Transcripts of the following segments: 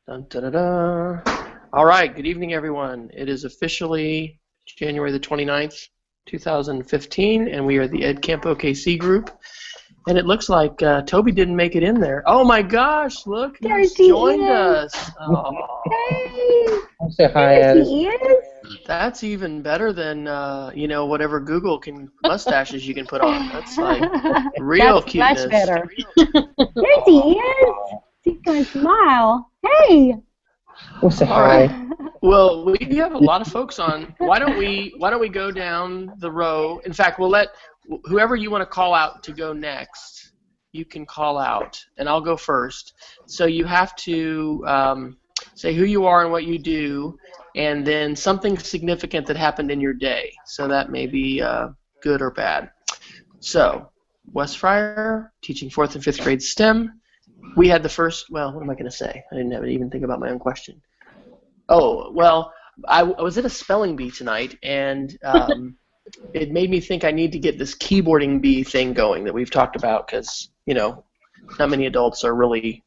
Dun, da, da, da. All right, good evening, everyone. It is officially January the 29th, 2015, and we are the EdCampOKC group. And it looks like Toby didn't make it in there. Oh my gosh, look, he's joined us. Oh. Hey! I'll say hi, There Addis. he is. That's even better than, whatever Google mustaches you can put on. That's like real That's cuteness. much better. There he is. He's going to smile. Hey! We'll say All right. hi. Well, we have a lot of folks on. Why don't we go down the row? In fact, we'll let whoever you want to call out to go next. You can call out, and I'll go first. So you have to say who you are and what you do, and then something significant that happened in your day. So that may be good or bad. So, Wes Fryer, teaching 4th and 5th grade STEM. We had the first, well, what am I going to say? I didn't even think about my own question. Oh, well, I was at a spelling bee tonight, and it made me think I need to get this keyboarding bee thing going that we've talked about because, not many adults are really,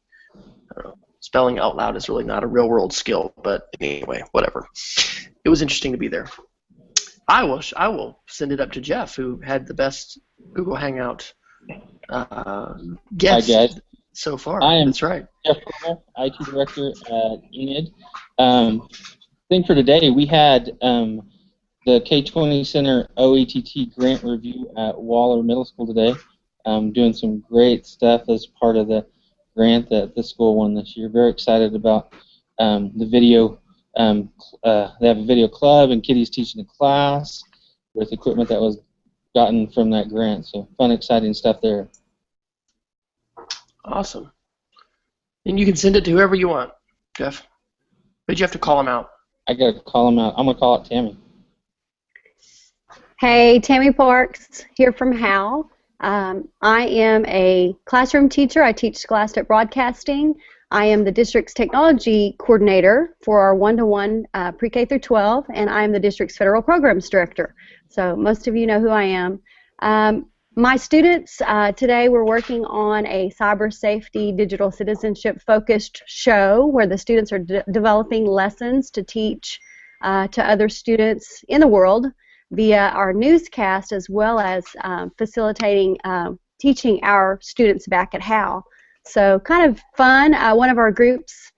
spelling out loud is really not a real-world skill, but anyway, whatever. It was interesting to be there. I will send it up to Jeff, who had the best Google Hangout guest. Hi, guys. So far. That's right. Jeff Palmer, IT Director at Enid. Thing for today, we had the K-20 Center OETT grant review at Waller Middle School today. Doing some great stuff as part of the grant that the school won this year. Very excited about the video. They have a video club, and Kitty's teaching a class with equipment that was gotten from that grant. So fun, exciting stuff there. Awesome. And you can send it to whoever you want, Jeff. But you have to call them out. I got to call them out. I'm going to call it Tammy. Hey, Tammy Parks here from Hal. I am a classroom teacher. I teach Scholastic Broadcasting. I am the district's technology coordinator for our one-to-one pre-K through 12, and I am the district's federal programs director. So most of you know who I am. My students today were working on a cyber safety digital citizenship focused show where the students are developing lessons to teach to other students in the world via our newscast, as well as facilitating teaching our students back at Hal. So kind of fun. One of our groups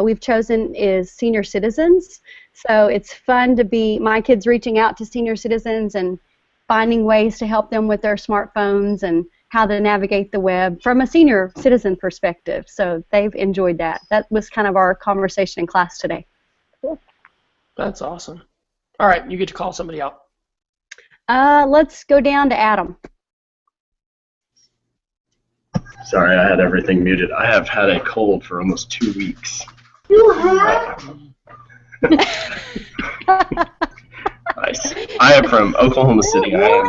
we've chosen is senior citizens. So it's fun to be my kids reaching out to senior citizens and finding ways to help them with their smartphones and how to navigate the web from a senior citizen perspective. So they've enjoyed that. That was kind of our conversation in class today. Cool. That's awesome. All right, you get to call somebody out. Let's go down to Adam. Sorry, I had everything muted. I have had a cold for almost 2 weeks. You have? Nice. I am from Oklahoma City. I am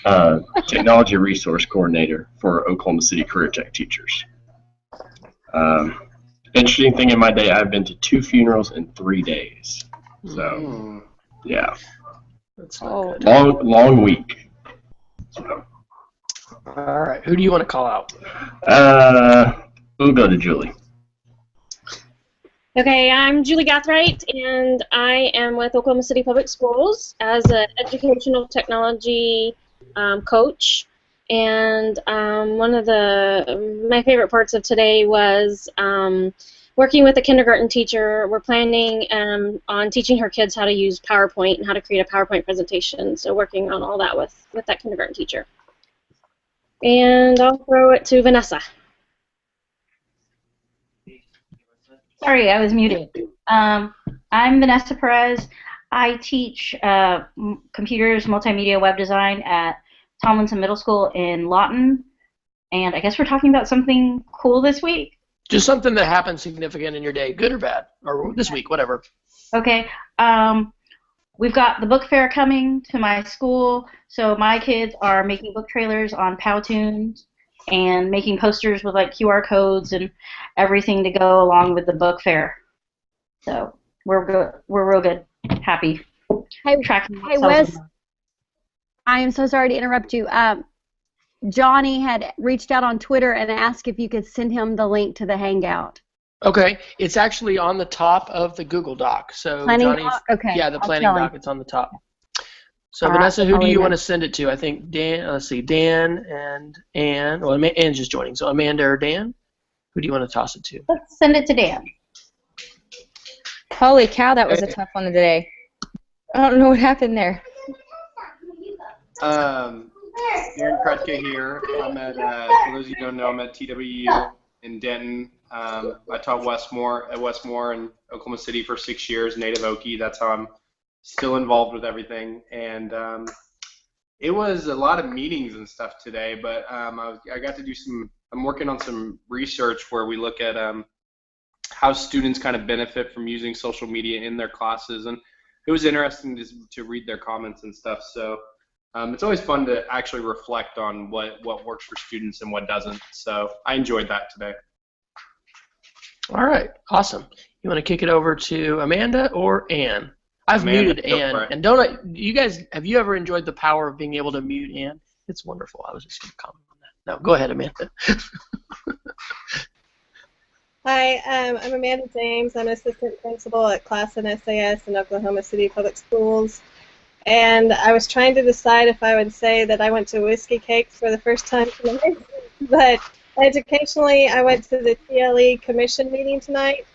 the technology resource coordinator for Oklahoma City Career Tech teachers. Interesting thing in my day, I've been to 2 funerals in 3 days. So, yeah. That's not good. Long week. So. All right. Who do you want to call out? We'll go to Julie. Okay, I'm Julie Gathright, and I am with Oklahoma City Public Schools as an educational technology coach. And one of my favorite parts of today was working with a kindergarten teacher. We're planning on teaching her kids how to use PowerPoint and how to create a PowerPoint presentation. So working on all that with that kindergarten teacher. And I'll throw it to Vanessa. Sorry, I was muted. I'm Vanessa Perez. I teach computers, multimedia, web design at Tomlinson Middle School in Lawton. And I guess we're talking about something cool this week. Just something that happened significant in your day, good or bad, or this week, whatever. Okay. We've got the book fair coming to my school, so my kids are making book trailers on Powtoons and making posters with like QR codes and everything to go along with the book fair. So we're good. We're real good. Happy. Hey, tracking. Wes. I am so sorry to interrupt you. Johnny had reached out on Twitter and asked if you could send him the link to the Hangout. Okay, it's actually on the top of the Google Doc. So Planning Johnny, doc? Okay. yeah, the I'll planning tell him. doc. It's on the top. So All right, Vanessa, who I'll do you email. want to send it to? I think Dan. Let's see, Dan and Ann. Well, Ann's just joining. So Amanda or Dan, who do you want to toss it to? Let's send it to Dan. Holy cow, that was a tough one today. I don't know what happened there. Aaron Krutka here. I'm at, for those of you who don't know, I'm at TWU in Denton. I taught at Westmore in Oklahoma City for 6 years, native Okie. That's how I'm still involved with everything. And it was a lot of meetings and stuff today, but I got to do I'm working on some research where we look at how students kind of benefit from using social media in their classes. And it was interesting to read their comments and stuff. So it's always fun to actually reflect on what works for students and what doesn't. So I enjoyed that today. All right, awesome. You want to kick it over to Amanda or Ann? I've muted Ann, and have you ever enjoyed the power of being able to mute Ann? It's wonderful. I was just going to comment on that. No, go ahead, Amanda. Hi, I'm Amanda James. I'm assistant principal at Class and SAS in Oklahoma City Public Schools. And I was trying to decide if I would say that I went to Whiskey Cakes for the first time tonight. But educationally, I went to the TLE commission meeting tonight,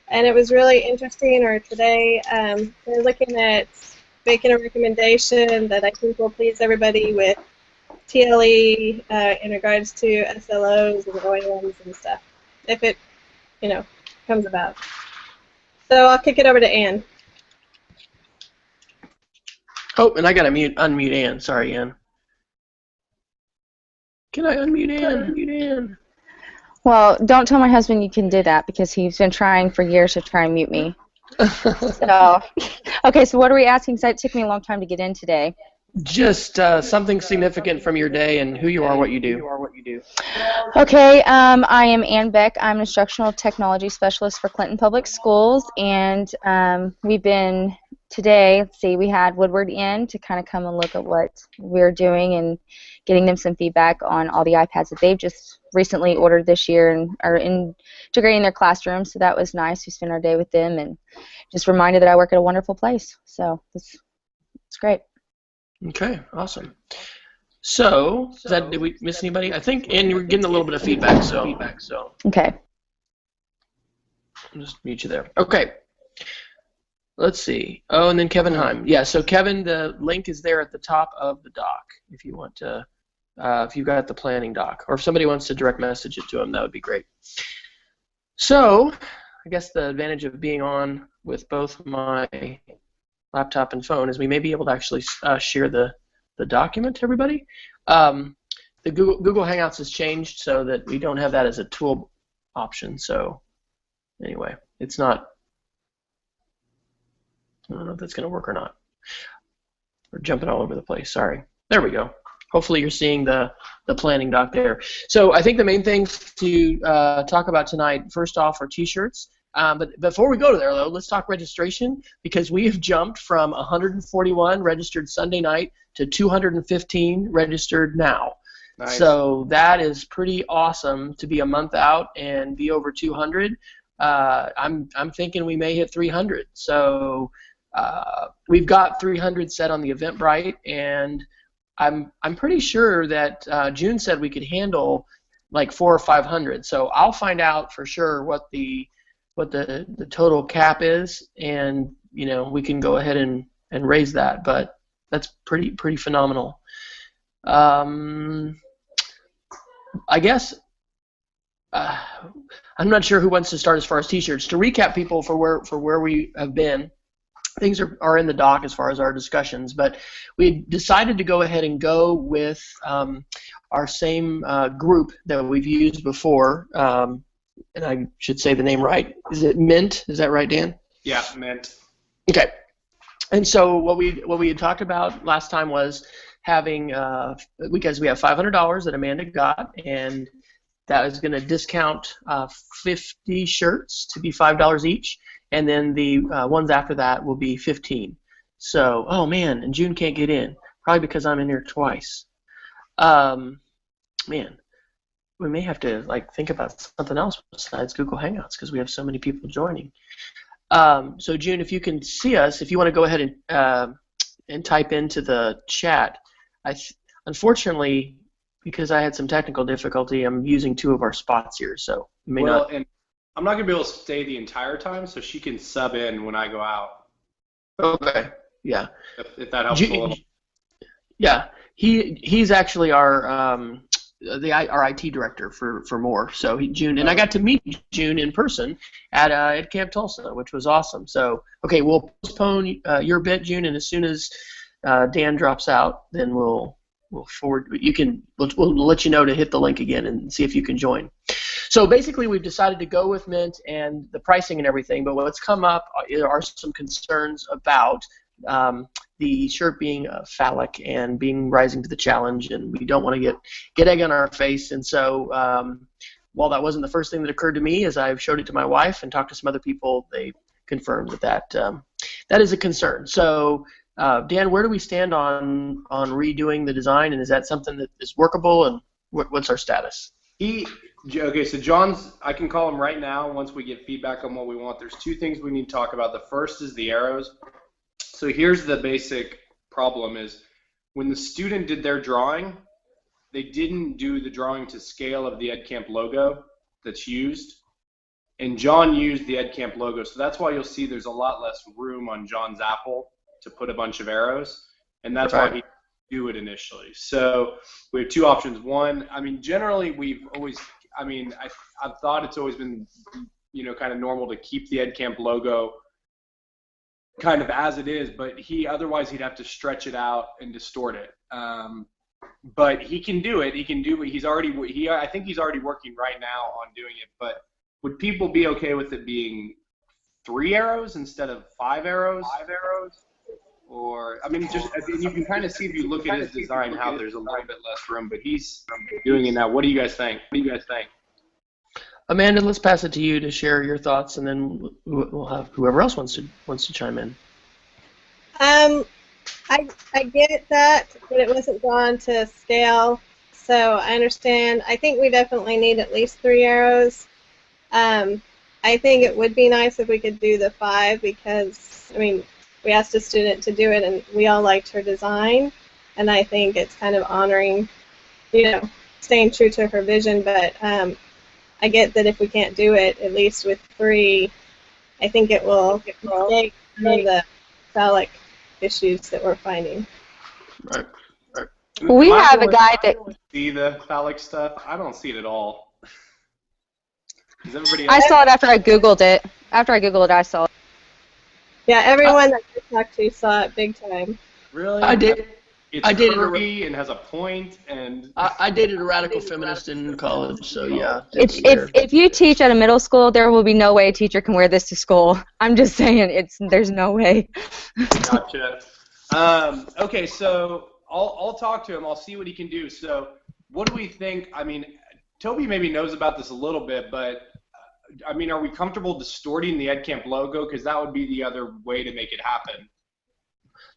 and it was really interesting. Or today, they're looking at making a recommendation that I think will please everybody with TLE in regards to SLOs and OAMs and stuff, if it, comes about. So I'll kick it over to Ann. Oh, and I got to unmute Ann. Sorry, Ann. Can I unmute Ann? Well, don't tell my husband you can do that because he's been trying for years to try and mute me. Okay, so what are we asking? Because it took me a long time to get in today. Just something significant from your day and who you are, what you do. Okay, I am Ann Beck. I'm an instructional technology specialist for Clinton Public Schools, and we've been today, we had Woodward in to kind of come and look at what we're doing and getting them some feedback on all the iPads that they've just recently ordered this year and are integrating their classrooms, so that was nice. We spent our day with them and just reminded that I work at a wonderful place, so it's great. Okay, awesome. So, did we miss anybody? I think, and we're getting a little bit of feedback, so. Okay. I'll just mute you there. Okay. Let's see. Oh, and then Kevin Heim. Yeah, so Kevin, the link is there at the top of the doc if you want to, if you've got the planning doc, or if somebody wants to direct message it to him, that would be great. So, I guess the advantage of being on with both my laptop and phone is we may be able to actually share the document to everybody. The Google Hangouts has changed so that we don't have that as a tool option. So anyway, it's not. I don't know if that's going to work or not. We're jumping all over the place. Sorry. There we go. Hopefully you're seeing the planning doc there. So I think the main things to talk about tonight, first off, are T-shirts. But before we go to there, though, let's talk registration, because we have jumped from 141 registered Sunday night to 215 registered now. Nice. So that is pretty awesome to be a month out and be over 200. I'm thinking we may hit 300. So we've got 300 set on the Eventbrite, and I'm pretty sure that June said we could handle like 400 or 500. So I'll find out for sure what the total cap is, and we can go ahead and raise that. But that's pretty phenomenal. I guess I'm not sure who wants to start as far as T-shirts. To recap people for where we have been, things are in the doc as far as our discussions, but we decided to go ahead and go with our same group that we've used before, and I should say the name right. Is it Mint? Is that right, Dan? Yeah, Mint. Okay. And so what we had talked about last time was having, because we have $500 that Amanda got, and that is going to discount 50 shirts to be $5 each, and then the ones after that will be 15. So, oh man, and June can't get in, probably because I'm in here twice. man, we may have to like think about something else besides Google Hangouts because we have so many people joining. So June, if you can see us, if you want to go ahead and type into the chat. Unfortunately, because I had some technical difficulty, I'm using 2 of our spots here, so you may not. And I'm not gonna be able to stay the entire time, so she can sub in when I go out. Okay. Yeah. If that helps a little. Yeah. He's actually our IT director for more. So June, and I got to meet June in person at Camp Tulsa, which was awesome. So okay, we'll postpone your bit, June, and as soon as Dan drops out, then we'll forward. We'll let you know to hit the link again and see if you can join. So basically, we've decided to go with Mint and the pricing and everything. But what's come up are some concerns about the shirt being phallic and rising to the challenge, and we don't want to get egg on our face. And so while that wasn't the first thing that occurred to me, as I've showed it to my wife and talked to some other people, they confirmed that is a concern. So Dan, where do we stand on redoing the design, and is that something that is workable, and what's our status? Okay, so John's, I can call him right now once we get feedback on what we want. There's 2 things we need to talk about. The first is the arrows. So here's the basic problem is when the student did their drawing, they didn't do the drawing to scale of the EdCamp logo that's used. And John used the EdCamp logo, so that's why you'll see there's a lot less room on John's apple to put a bunch of arrows, and that's why he do it initially. So we have 2 options. One, I mean, generally we've always, I mean, I've thought it's always been, kind of normal to keep the EdCamp logo kind of as it is, but otherwise he'd have to stretch it out and distort it. But he can do it. I think he's already working right now on doing it. But would people be okay with it being 3 arrows instead of 5 arrows? 5 arrows? Or I mean, you can kind of see if you look at his design how there's a little bit less room, but he's doing it now. What do you guys think? Amanda, let's pass it to you to share your thoughts, and then we'll have whoever else wants to chime in. I get that, but it wasn't drawn to scale, so I understand. I think we definitely need at least 3 arrows. I think it would be nice if we could do the 5 because, I mean, we asked a student to do it, and we all liked her design, and I think it's kind of honoring, staying true to her vision, but I get that if we can't do it, at least with 3, I think it will take some of the phallic issues that we're finding. Right. We have a guy that see the phallic stuff. I don't see it at all. Does everybody I saw it after I Googled it. After I Googled it, I saw it. Yeah, everyone that I talked to saw it big time. Really? I did. It's curvy and has a point, and I dated a radical feminist in college, so yeah. If you teach at a middle school, there will be no way a teacher can wear this to school. I'm just saying, there's no way. Gotcha. Okay, so I'll talk to him. I'll see what he can do. So what do we think? I mean, Toby maybe knows about this a little bit, but I mean, are we comfortable distorting the EdCamp logo? Because that would be the other way to make it happen.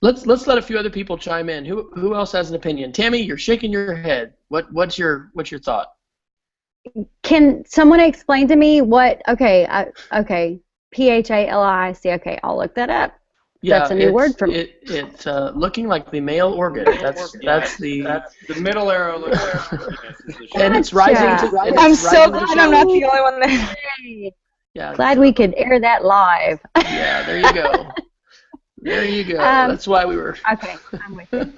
Let's let a few other people chime in. Who else has an opinion? Tammy, you're shaking your head. What's your thought? Can someone explain to me what? Okay, PHALIC. Okay, I'll look that up. Yeah, that's a new word for me. It's looking like the male organ. That's the middle arrow. And it's rising to. I'm so glad I'm not the only one that. Yeah. Glad we could air that live. Yeah, there you go. There you go. That's why we were. Okay, I'm with you.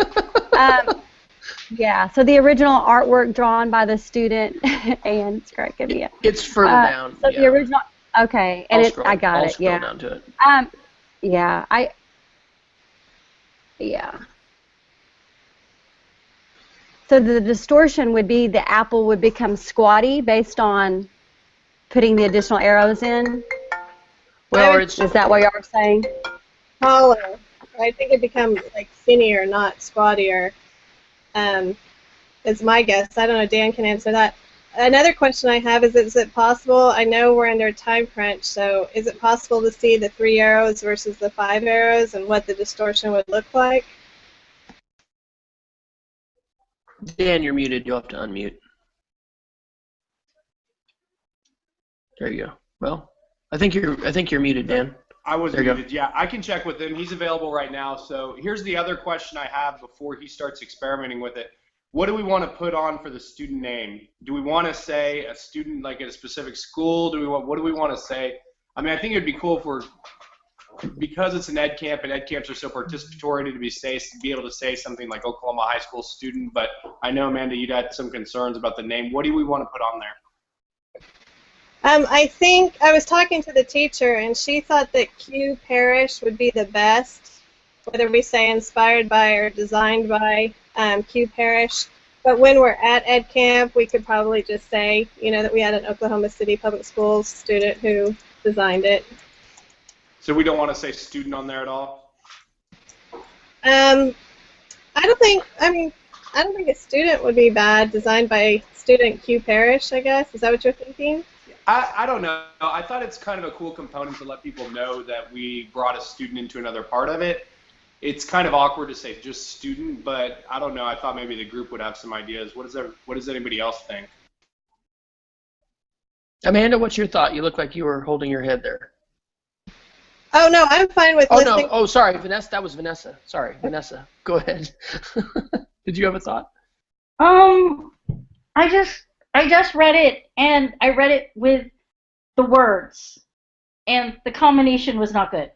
Yeah, so the original artwork drawn by the student, and it's correcting me. It's further down. So the original, okay, and I got it. Yeah. Down to it. Yeah. So the distortion would be the apple would become squatty based on putting the additional arrows in. Well, is that what you are saying? Taller. I think it becomes like skinnier, not squattier. Is my guess. I don't know. Dan can answer that. Another question I have is it possible? I know we're under a time crunch, so is it possible to see the 3 arrows versus the 5 arrows and what the distortion would look like? Dan, you're muted. You'll have to unmute. There you go. Well, I think you're muted, Dan. I was There you muted. Yeah, I can check with him. He's available right now. So here's the other question I have before he starts experimenting with it. What do we want to put on for the student name? Do we want to say a student like at a specific school? What do we want to say? I mean, I think it'd be cool if we're, because it's an ed camp and ed camps are so participatory, to be able to say something like Oklahoma high school student. But I know, Amanda, you'd had some concerns about the name. What do we want to put on there? I think I was talking to the teacher, and she thought that Q Parish would be the best, whether we say inspired by or designed by Q Parish. But when we're at Ed Camp, we could probably just say, that we had an Oklahoma City Public Schools student who designed it. So we don't want to say student on there at all? I don't think a student would be bad. Designed by student Q Parish, I guess. Is that what you're thinking? I don't know. I thought it's kind of a cool component to let people know that we brought a student into another part of it. It's kind of awkward to say just student, but I don't know. I thought maybe the group would have some ideas. What does anybody else think? Amanda, what's your thought? You look like you were holding your head there. Oh, no, I'm fine with listening. No. Oh, sorry, Vanessa. That was Vanessa. Sorry, Vanessa. Go ahead. Did you have a thought? I just read it, and I read it with the words, and the combination was not good.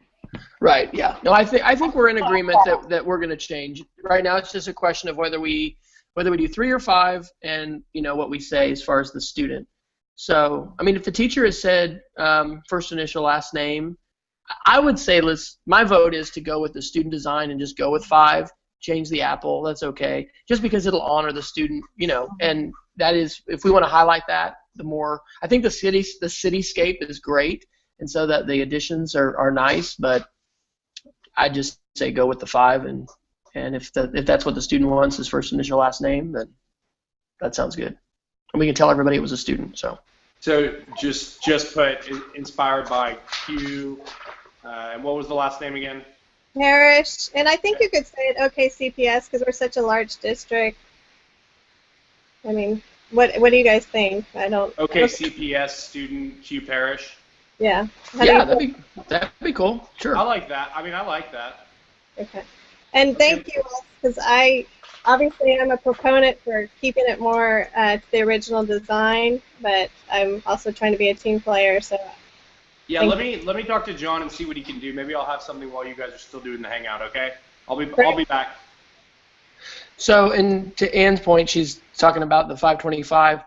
Right. Yeah. No, I think we're in agreement that we're going to change. Right now, it's just a question of whether we do 3 or 5, and what we say as far as the student. So, I mean, if the teacher has said first initial, last name, I would say my vote is to go with the student design and just go with 5. Change the apple. That's okay. Just because it'll honor the student, and that is, if we want to highlight that, the more. I think the cityscape is great, and so that the additions are nice. But I just say go with the 5, and if that's what the student wants, his first initial, last name, then that sounds good. And we can tell everybody it was a student. So just put inspired by Q, and what was the last name again? Parish, and I think you could say it OKCPS because we're such a large district. I mean, what do you guys think? OKCPS student Q Parish. Yeah. That'd be cool. Sure. I like that. I mean, I like that. Okay. And thank you, because I'm a proponent for keeping it more to the original design, but I'm also trying to be a team player, so. Yeah, let me talk to John and see what he can do. Maybe I'll have something while you guys are still doing the hangout. Okay, I'll be back. So, and to Ann's point, she's talking about the 525.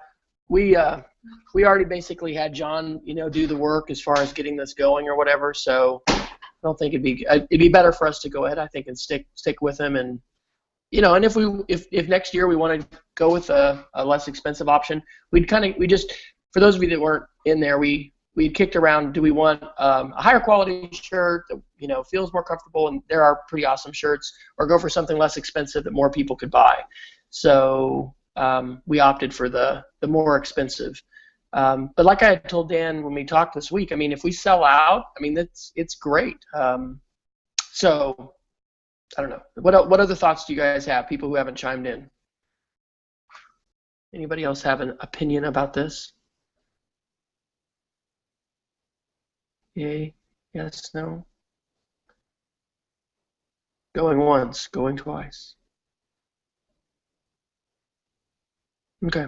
We already basically had John, do the work as far as getting this going or whatever. So, I don't think it'd be better for us to go ahead, I think, and stick with him. And and if next year we want to go with a less expensive option, we just, for those of you that weren't in there, we kicked around, do we want a higher quality shirt that feels more comfortable, and there are pretty awesome shirts, or go for something less expensive that more people could buy. So we opted for the more expensive. But like I had told Dan when we talked this week, I mean, if we sell out, I mean, it's great. So I don't know. What other thoughts do you guys have, people who haven't chimed in? Anybody else have an opinion about this? Yay, yes, no. Going once, going twice. Okay.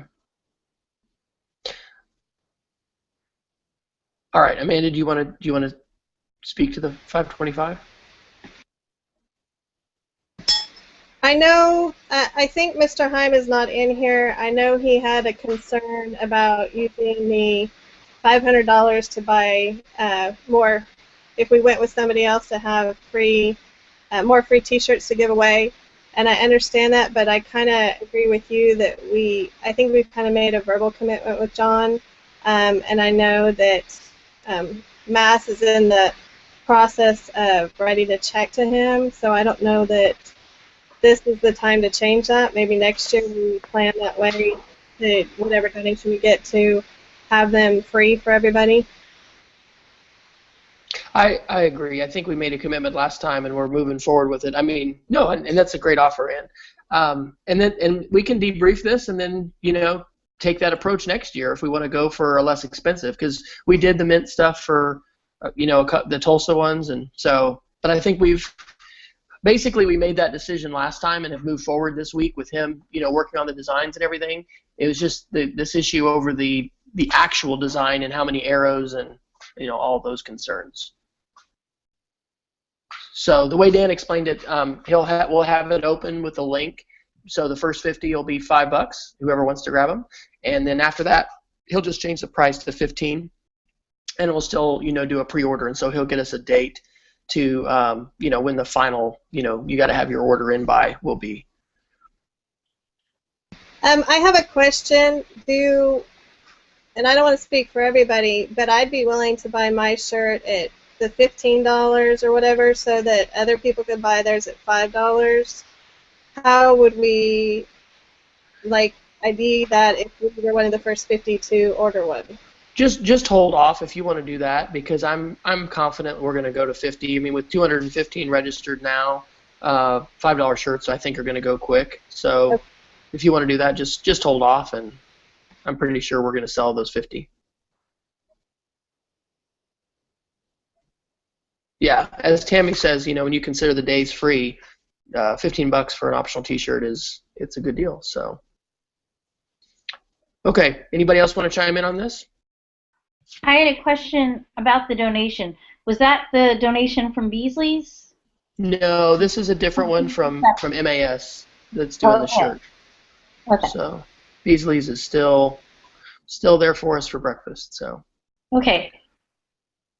All right, Amanda, do you want to speak to the 525? I know. I think Mr. Heim is not in here. I know he had a concern about using the $500 to buy more. If we went with somebody else, to have more free T-shirts to give away. And I understand that, but I kind of agree with you that I think we've kind of made a verbal commitment with John, and I know that Mass is in the process of writing a check to him, so I don't know that this is the time to change that. Maybe next year we plan that way, to whatever donation we get, to have them free for everybody. I agree. I think we made a commitment last time, and we're moving forward with it. I mean, no, and that's a great offer, Ann. And we can debrief this, and then take that approach next year if we want to go for a less expensive, because we did the mint stuff for the Tulsa ones, and so. But I think we made that decision last time and have moved forward this week with him, working on the designs and everything. It was just this issue over the actual design and how many arrows and all those concerns. So the way Dan explained it, we'll have it open with a link. So the first 50 will be $5, whoever wants to grab them, and then after that he'll just change the price to 15, and we'll still do a pre-order, and so he'll get us a date to when the final you got to have your order in by will be. I have a question. And I don't want to speak for everybody, but I'd be willing to buy my shirt at the $15 or whatever, so that other people could buy theirs at $5. How would we ID that if we were one of the first 50 to order one? Just hold off if you want to do that, because I'm confident we're going to go to 50. I mean, with 215 registered now, $5 shirts I think are going to go quick. So if you want to do that, just hold off, and I'm pretty sure we're going to sell those 50. Yeah, as Tammy says, when you consider the days free, $15 for an optional T-shirt it's a good deal. So, okay, anybody else want to chime in on this? I had a question about the donation. Was that the donation from Beasley's? No, this is a different one from MAS that's doing the shirt. Okay. So Beasley's is still there for us for breakfast. So. Okay.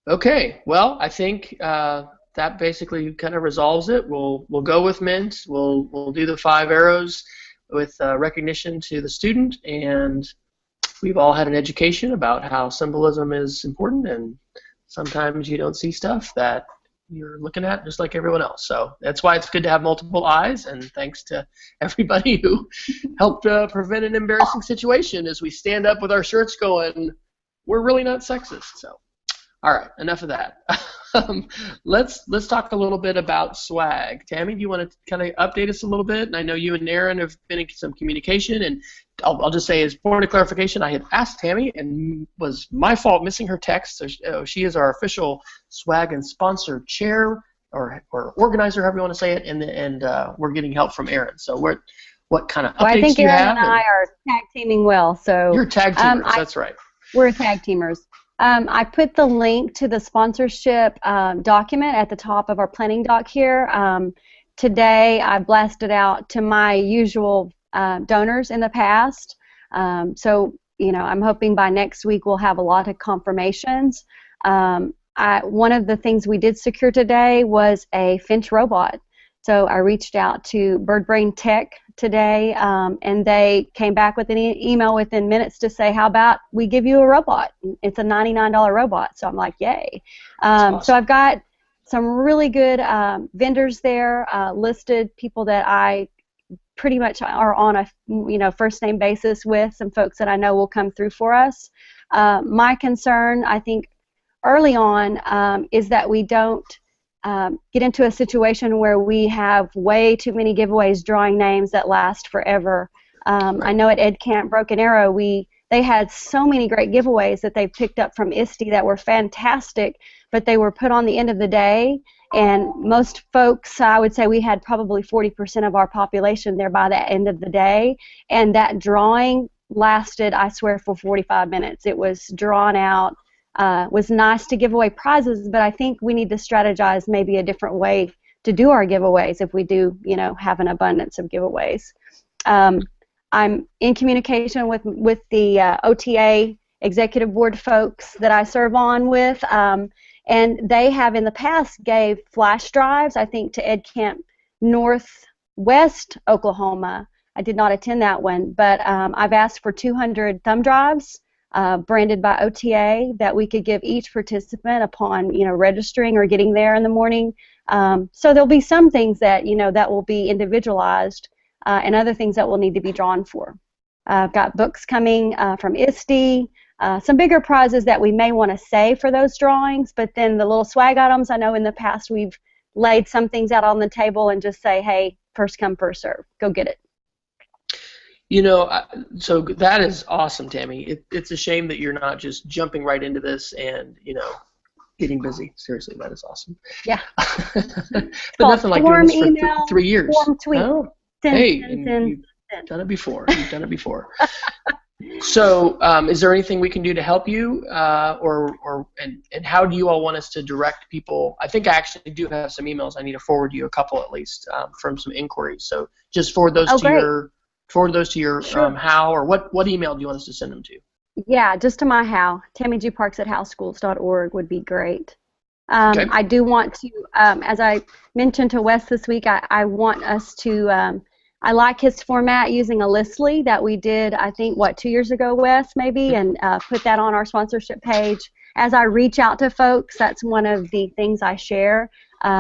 Okay. Well, I think that basically kind of resolves it. We'll go with mint. We'll do the 5 arrows with recognition to the student, and we've all had an education about how symbolism is important, and sometimes you don't see stuff that you're looking at just like everyone else. So that's why it's good to have multiple eyes, and thanks to everybody who helped prevent an embarrassing situation as we stand up with our shirts going, we're really not sexist. So, all right, enough of that. Let's talk a little bit about swag. Tammy, do you want to kind of update us a little bit? And I know you and Aaron have been in some communication, and I'll just say as point of clarification, I had asked Tammy, and was my fault missing her text. So she is our official swag and sponsor chair or organizer, however you want to say it, and we're getting help from Aaron. So what kind of updates do you have? I think Aaron and I are tag teaming well. So you're tag teamers, that's right. We're tag teamers. I put the link to the sponsorship document at the top of our planning doc here. Today I blasted out to my usual donors in the past. So, I'm hoping by next week we'll have a lot of confirmations. One of the things we did secure today was a Finch robot. So I reached out to BirdBrain Tech today, and they came back with an email within minutes to say, how about we give you a robot? It's a $99 robot. So I'm like, yay. Awesome. So I've got some really good vendors there listed, people that I pretty much are on a first name basis with, some folks that I know will come through for us. My concern, I think, early on is that we don't get into a situation where we have way too many giveaways drawing names that last forever. I know at EdCamp Broken Arrow they had so many great giveaways that they picked up from ISTE that were fantastic, but they were put on the end of the day, and most folks, I would say we had probably 40% of our population there by the end of the day, and that drawing lasted, I swear, for 45 minutes. It was drawn out. Was nice to give away prizes, but I think we need to strategize maybe a different way to do our giveaways if we do, have an abundance of giveaways. I'm in communication with the OTA executive board folks that I serve on with, and they have in the past gave flash drives, I think, to EdCamp Northwest Oklahoma. I did not attend that one, but I've asked for 200 thumb drives branded by OTA that we could give each participant upon, registering or getting there in the morning. So there'll be some things that, that will be individualized, and other things that will need to be drawn for. I've got books coming from ISTE, some bigger prizes that we may want to save for those drawings, but then the little swag items, I know in the past we've laid some things out on the table and just say, hey, first come, first serve, go get it. So that is awesome, Tammy. It's a shame that you're not just jumping right into this and, getting busy. Seriously, that is awesome. Yeah. But nothing like doing this for email, 3 years. Form tweet. Oh, send, hey, send. you've done it before. You've done it before. So, is there anything we can do to help you, and how do you all want us to direct people? I think I actually do have some emails. I need to forward you a couple at least from some inquiries. So just forward those to your Sure. how, or what email do you want us to send them to? Yeah, just to my how. TammyGParks@howschools.org would be great. Okay. I do want to, as I mentioned to Wes this week, I want us to, I like his format using a Listly that we did, I think, 2 years ago, Wes, maybe, and put that on our sponsorship page. As I reach out to folks, that's one of the things I share.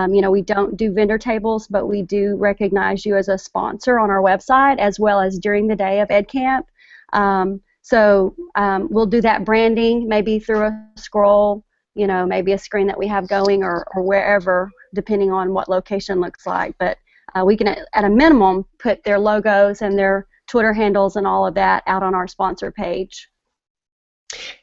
We don't do vendor tables, but we do recognize you as a sponsor on our website, as well as during the day of EdCamp. So we'll do that branding, maybe through a scroll, maybe a screen that we have going or wherever, depending on what location looks like. But we can, at a minimum, put their logos and their Twitter handles and all of that out on our sponsor page.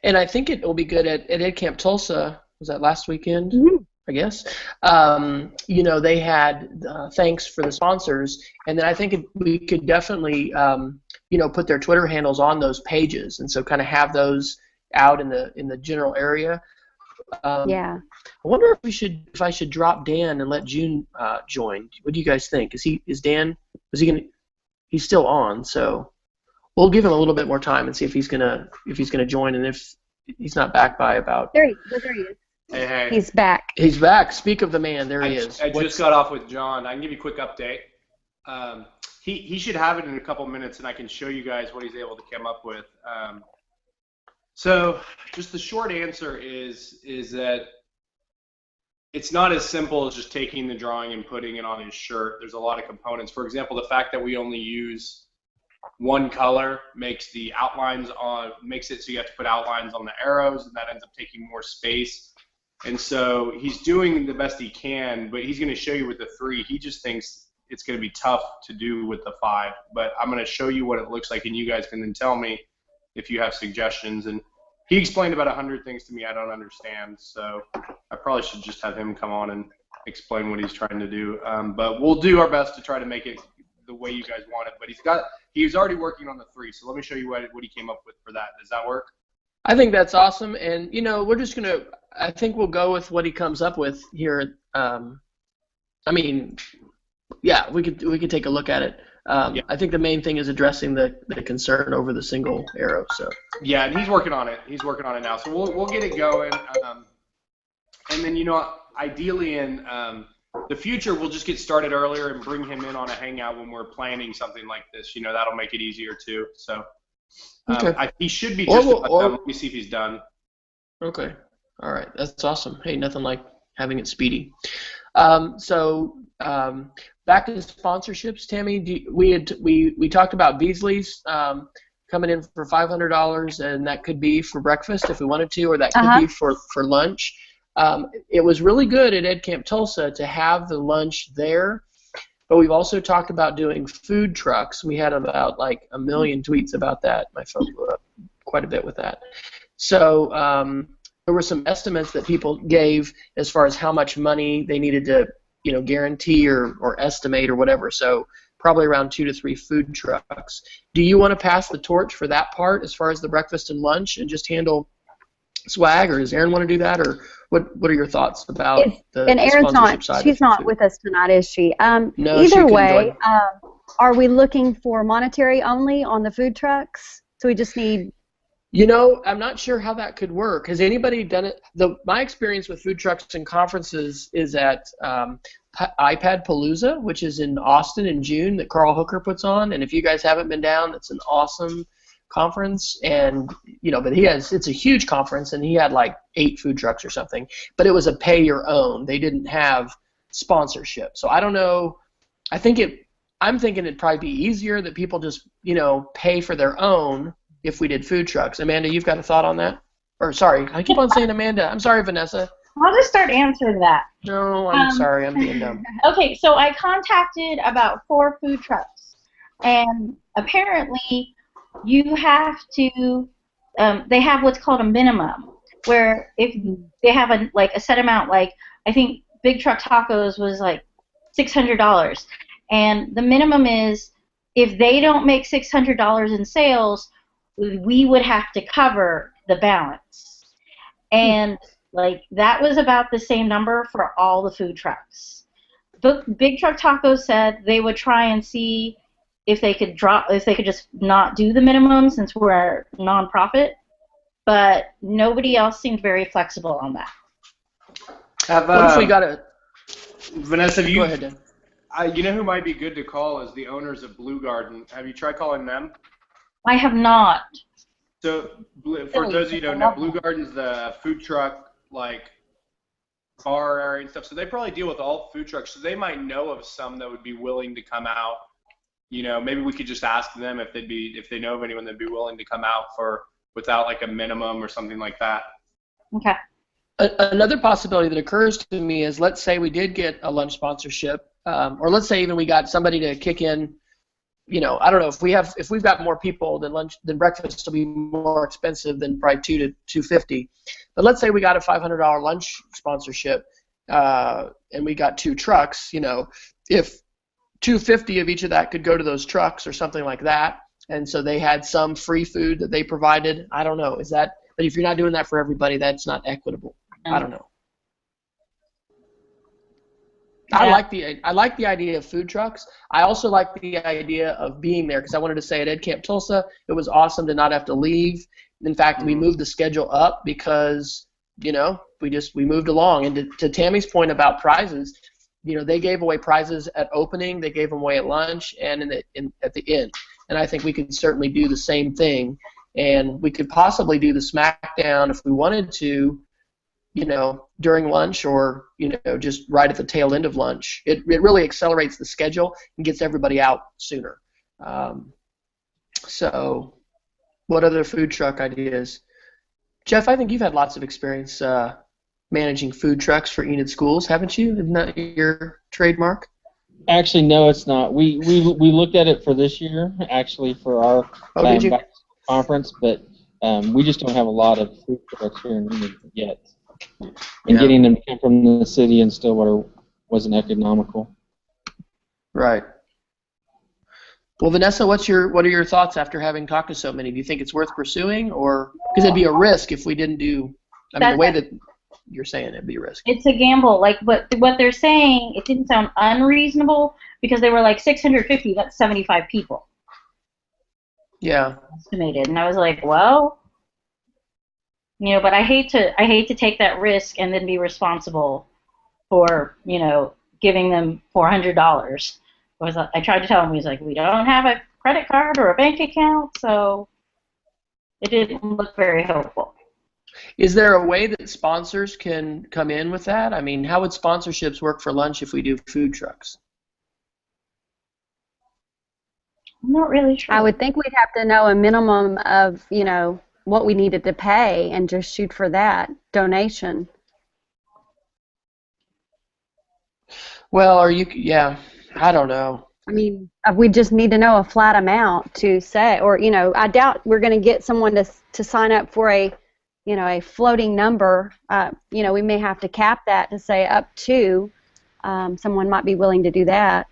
And I think it will be good at EdCamp Tulsa. Was that last weekend? Mm-hmm. I guess. They had thanks for the sponsors, and then I think we could definitely, put their Twitter handles on those pages, and so kind of have those out in the general area. Yeah. I wonder if I should drop Dan and let June join. What do you guys think? He's still on, so we'll give him a little bit more time and see if he's gonna join, and if he's not back by about. There he is. Hey. He's back. He's back. Speak of the man. There he is. I just got off with John. I can give you a quick update. He should have it in a couple minutes, and I can show you guys what he's able to come up with. So just the short answer is that it's not as simple as just taking the drawing and putting it on his shirt. There's a lot of components. For example, the fact that we only use one color makes it so you have to put outlines on the arrows, and that ends up taking more space. And so he's doing the best he can, but he's going to show you with the 3. He just thinks it's going to be tough to do with the 5. But I'm going to show you what it looks like, and you guys can then tell me if you have suggestions. And he explained about 100 things to me I don't understand, so I probably should just have him come on and explain what he's trying to do. But we'll do our best to try to make it the way you guys want it. But he's already working on the 3, so let me show you what he came up with for that. Does that work? I think that's awesome, and we're just gonna. I think we'll go with what he comes up with here. We could take a look at it. Yeah. I think the main thing is addressing the concern over the single arrow. So. Yeah, and he's working on it. He's working on it now. So we'll get it going, and then ideally in the future we'll just get started earlier and bring him in on a hangout when we're planning something like this. That'll make it easier too. So. Okay. He should be just about done. Let me see if he's done. Okay. All right. That's awesome. Hey, nothing like having it speedy. Back to the sponsorships, Tammy. We talked about Beasley's coming in for $500, and that could be for breakfast if we wanted to, or that could be for lunch. It was really good at EdCamp Tulsa to have the lunch there. But we've also talked about doing food trucks. We had about 1 million tweets about that. My phone blew up quite a bit with that. So there were some estimates that people gave as far as how much money they needed to, guarantee or estimate or whatever. So probably around 2 to 3 food trucks. Do you want to pass the torch for that part as far as the breakfast and lunch and just handle swag, or does Erin want to do that, or what are your thoughts about the sponsorship side? She's not with us tonight, is she? No, either way, are we looking for monetary only on the food trucks? So we just need... I'm not sure how that could work. Has anybody done it? My experience with food trucks and conferences is at iPad Palooza, which is in Austin in June, that Carl Hooker puts on. And if you guys haven't been down, it's an awesome conference, and but it's a huge conference, and he had 8 food trucks or something, but it was a pay your own. They didn't have sponsorship, so I don't know. I'm thinking it'd probably be easier that people just pay for their own if we did food trucks. Amanda, you've got a thought on that? Or sorry, I keep on saying Amanda. I'm sorry, Vanessa. I'll just start answering that. No, I'm sorry, I'm being dumb. Okay, so I contacted about 4 food trucks, and apparently you have to, they have what's called a minimum, where if they have a set amount, like I think Big Truck Tacos was like $600, and the minimum is if they don't make $600 in sales, we would have to cover the balance. And like that was about the same number for all the food trucks. Big Truck Tacos said they would try and see if they could just not do the minimum since we're a nonprofit, but nobody else seemed very flexible on that. What if we got a Vanessa? Go ahead, Dan. You know who might be good to call is the owners of Blue Garden. Have you tried calling them? I have not. So for those of you who don't know, Blue Garden's the food truck like bar area and stuff. So they probably deal with all food trucks. So they might know of some that would be willing to come out. You know, maybe we could just ask them if they know of anyone that'd be willing to come out without like a minimum or something like that. Okay. Another possibility that occurs to me is, let's say we did get a lunch sponsorship, or let's say even we got somebody to kick in. You know, I don't know, if we've got more people, then breakfast will be more expensive than probably $200 to $250. But let's say we got a $500 lunch sponsorship, and we got 2 trucks. You know, if $250 of each of that could go to those trucks or something like that, and so they had some free food that they provided. I don't know. But if you're not doing that for everybody, that's not equitable. I don't know. Yeah. I like the idea of food trucks. I also like the idea of being there, because I wanted to say at EdCamp Tulsa, it was awesome to not have to leave. In fact, we moved the schedule up because, you know, we moved along. And to Tammy's point about prizes, you know, they gave away prizes at opening, they gave them away at lunch, and at the end. And I think we could certainly do the same thing. And we could possibly do the SmackDown if we wanted to, you know, during lunch, or, you know, just right at the tail end of lunch. It really accelerates the schedule and gets everybody out sooner. So what other food truck ideas? Jeff, I think you've had lots of experience managing food trucks for Enid schools, haven't you? Isn't that your trademark? Actually, no, it's not. We looked at it for this year, actually, for our conference, but we just don't have a lot of food trucks here in Enid yet. And getting them to come from the city in Stillwater wasn't economical. Right. Well, Vanessa, what are your thoughts after having talked to so many? Do you think it's worth pursuing, or because it'd be a risk if we didn't do? I mean, the way that you're saying it'd be a risk. It's a gamble. Like what they're saying, it didn't sound unreasonable because they were like 650. That's 75 people. Yeah. Estimated, and I was like, well, you know, but I hate to take that risk and then be responsible for, you know, giving them $400. I tried to tell him, he's like, we don't have a credit card or a bank account, so it didn't look very hopeful. Is there a way that sponsors can come in with that? I mean, how would sponsorships work for lunch if we do food trucks? I'm not really sure. I would think we'd have to know a minimum of, you know, what we needed to pay and just shoot for that donation. Well, I don't know. I mean, we just need to know a flat amount to say, or, you know, I doubt we're going to get someone to sign up for a floating number. You know, we may have to cap that to say up to. Someone might be willing to do that.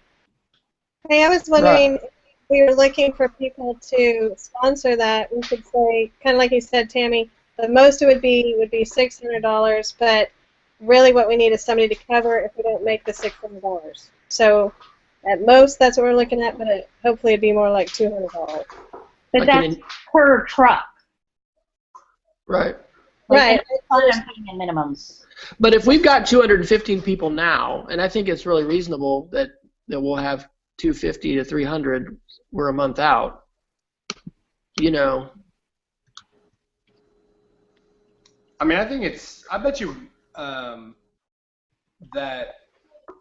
Hey, I was wondering, if we were looking for people to sponsor that, we could say, kind of like you said, Tammy, the most it would be $600, but really what we need is somebody to cover if we don't make the $600. So at most, that's what we're looking at, but hopefully it'd be more like $200. But that's per truck. Right. Like, I'm putting in minimums. But if we've got 215 people now, and I think it's really reasonable that we'll have 250 to 300, we're a month out, you know. I mean, I bet you that,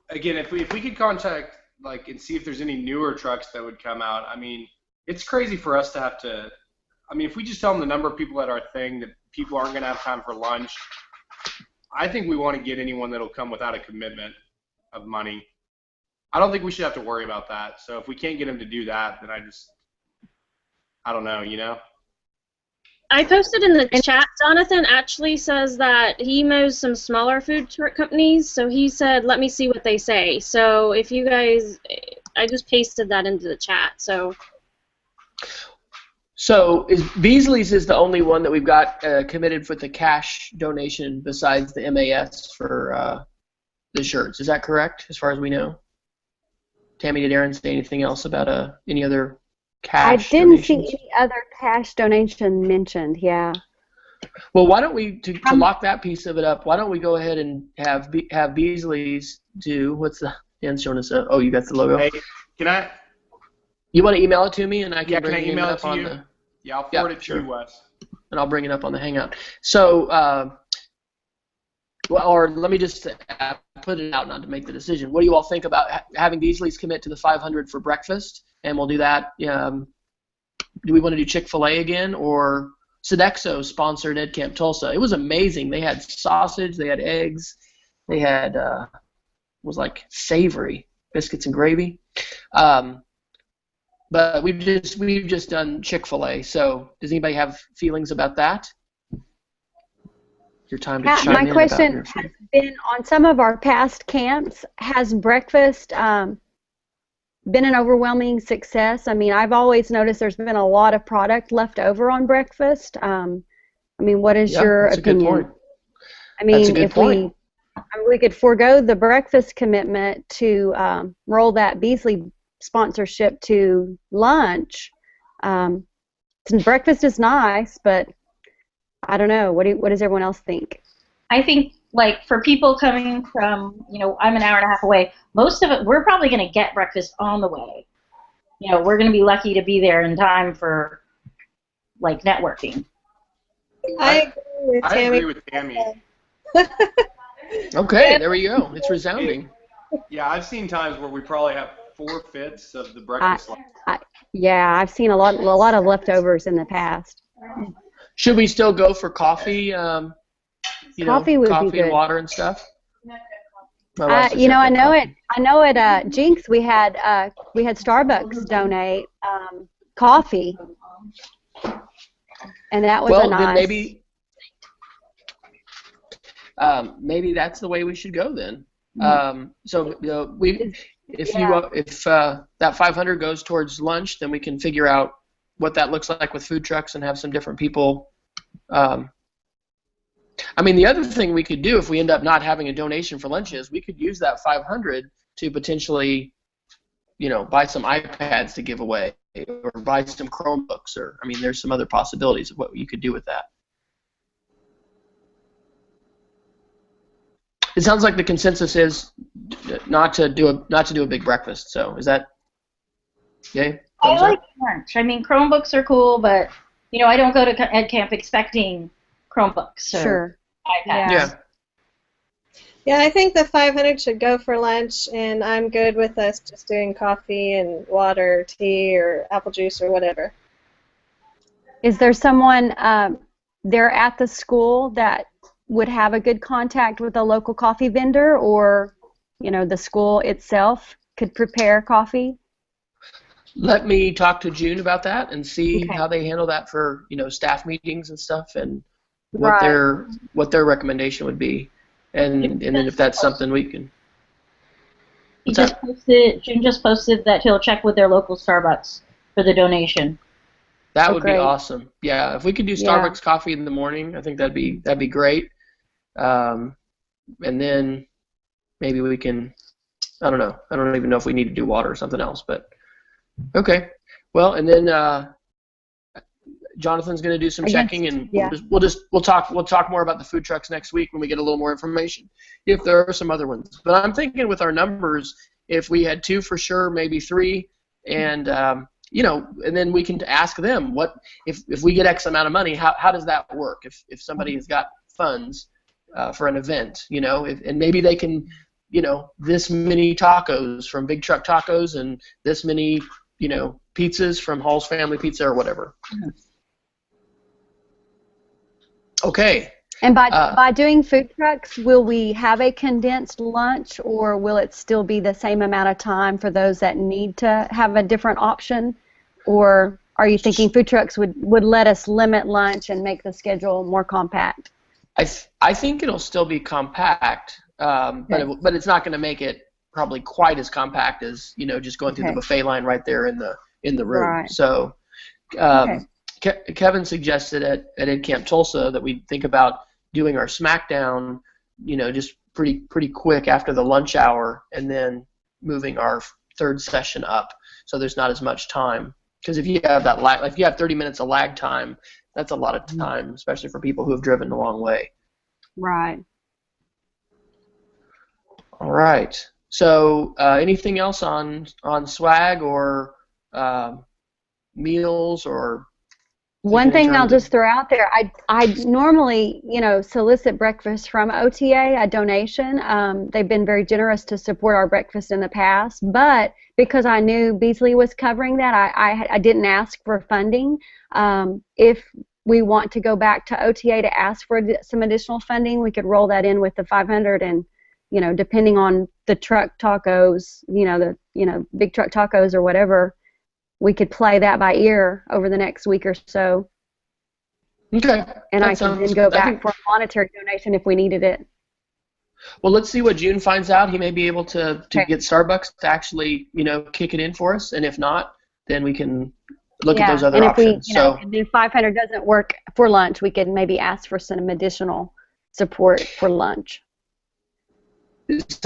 again, if we could contact, like, and see if there's any newer trucks that would come out, I mean, it's crazy for us to have to, I mean, if we just tell them the number of people at our thing, that people aren't going to have time for lunch, I think we want to get anyone that'll come without a commitment of money. I don't think we should have to worry about that. So if we can't get them to do that, then I don't know, you know? I posted in the chat, Jonathan actually says that he knows some smaller food truck companies, so he said, let me see what they say. So if you guys, I just pasted that into the chat, so. So Beasley's is the only one that we've got committed with the cash donation besides the MAS for the shirts. Is that correct, as far as we know? Tammy, did Aaron say anything else about any other cash I didn't donations? see any other cash donation mentioned, yeah. Well, why don't we, to lock that piece of it up, why don't we go ahead and have Beasley's do, what's the, Dan's showing us, oh, you got the logo? Hey, can I? You want to email it to me, and I can bring can I it email up it to on you? the... Yeah, I'll forward it to sure. you, Wes. And I'll bring it up on the Hangout. So, well, or let me just put it out, not to make the decision. What do you all think about having Beasley's commit to the 500 for breakfast? And we'll do that. Do we want to do Chick-fil-A again, or Sodexo sponsored EdCamp Tulsa? It was amazing. They had sausage, they had eggs, they had was like savory biscuits and gravy. But we've just done Chick-fil-A. So does anybody have feelings about that? Your time to chime my in question about your has been, on some of our past camps, has breakfast been an overwhelming success? I mean, I've always noticed there's been a lot of product left over on breakfast. I mean, what is your that's opinion? A good point. I mean, that's a good if point. we could forego the breakfast commitment to roll that Beasley sponsorship to lunch. Breakfast is nice, but I don't know. What does everyone else think? I think, like, for people coming from, I'm an hour and a half away, most of it, we're probably going to get breakfast on the way. We're going to be lucky to be there in time for, like, networking. I agree with Tammy. Okay, there we go. It's resounding. Yeah, I've seen times where we probably have 4/5 of the breakfast lunch. Yeah, I've seen a lot of leftovers in the past. Should we still go for coffee? Coffee would be coffee good. And water and stuff. I know at Jinx we had Starbucks donate coffee, and that was a nice. Then maybe that's the way we should go then. So if that 500 goes towards lunch, then we can figure out what that looks like with food trucks and have some different people. I mean, the other thing we could do if we end up not having a donation for lunch is we could use that 500 to potentially, buy some iPads to give away or buy some Chromebooks, or, I mean, there's some other possibilities of what you could do with that. It sounds like the consensus is not to do a big breakfast. So is that yay? I like lunch. I mean, Chromebooks are cool, but I don't go to EdCamp expecting Chromebooks or iPads. Yeah. Yeah, I think the 500 should go for lunch, and I'm good with us just doing coffee and water, tea, or apple juice or whatever. Is there someone there at the school that would have a good contact with a local coffee vendor, or the school itself could prepare coffee? Let me talk to June about that and see how they handle that for staff meetings and stuff, and what their recommendation would be, and then if that's something we can. June just posted that he'll check with their local Starbucks for the donation. That would be awesome. Yeah, if we could do Starbucks coffee in the morning, I think that'd be great. And then maybe we can. I don't know. I don't even know if we need to do water or something else, but okay. Well, and then Jonathan's going to do some checking, and we'll talk more about the food trucks next week when we get a little more information, if there are some other ones. But I'm thinking with our numbers, if we had 2 for sure, maybe 3, and and then we can ask them what if we get X amount of money, how does that work? If somebody has got funds for an event, and maybe they can, this many tacos from Big Truck Tacos and this many, pizzas from Hall's Family Pizza or whatever. Okay. And by doing food trucks, will we have a condensed lunch, or will it still be the same amount of time for those that need to have a different option? Or are you thinking food trucks would let us limit lunch and make the schedule more compact? I think it'll still be compact, but it's not going to make it probably quite as compact as just going through the buffet line right there in the room. Right. So Kevin suggested at EdCamp Tulsa that we think about doing our SmackDown, just pretty quick after the lunch hour, and then moving our third session up so there's not as much time. Because if you have that lag, if you have 30 minutes of lag time, that's a lot of time, especially for people who have driven a long way. Right. All right. So anything else on swag or meals or? One thing I'll just throw out there, I normally, solicit breakfast from OTA, a donation. They've been very generous to support our breakfast in the past, but because I knew Beasley was covering that, I didn't ask for funding. If we want to go back to OTA to ask for some additional funding, we could roll that in with the 500, and depending on the truck tacos, big truck tacos or whatever, we could play that by ear over the next week or so. Okay. And I can then go back for a monetary donation if we needed it. Well, let's see what June finds out. He may be able to get Starbucks to actually, kick it in for us. And if not, then we can look at those other options. And if 500 doesn't work for lunch, we could maybe ask for some additional support for lunch.